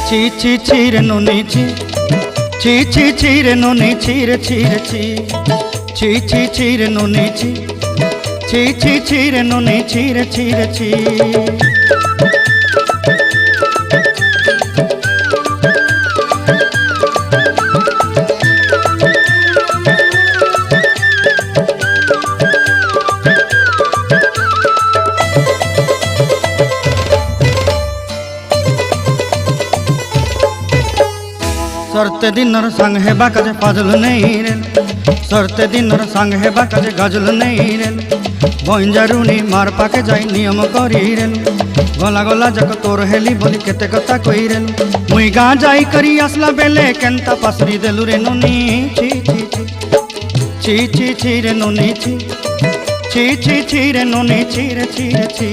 ছি ছি ছি রে নুনি ছি, ছি ছি ছি রে নুনি ছি রে ছি রে ছি, ছি ছি ছি রে নুনি ছি, ছি ছি ছি রে নুনি ছি রে ছি রে ছি। सरते दिनर संग हेबा काजे फाजल नहीं रेल, सरते दिनर संग हेबा काजे गाजल नहीं रेल, बंजारुनी मार पाके जाई नियम करी रेल, गला गला जक तोर हेली बोली केते कथा कई रेल, मुई गाँ जाई करी आसला बेले केंता पासरी देलु रे नुनी ची ची ची ची ची ची रे नुनी ची, ची ची ची रे नुनी ची रे ची रे ची।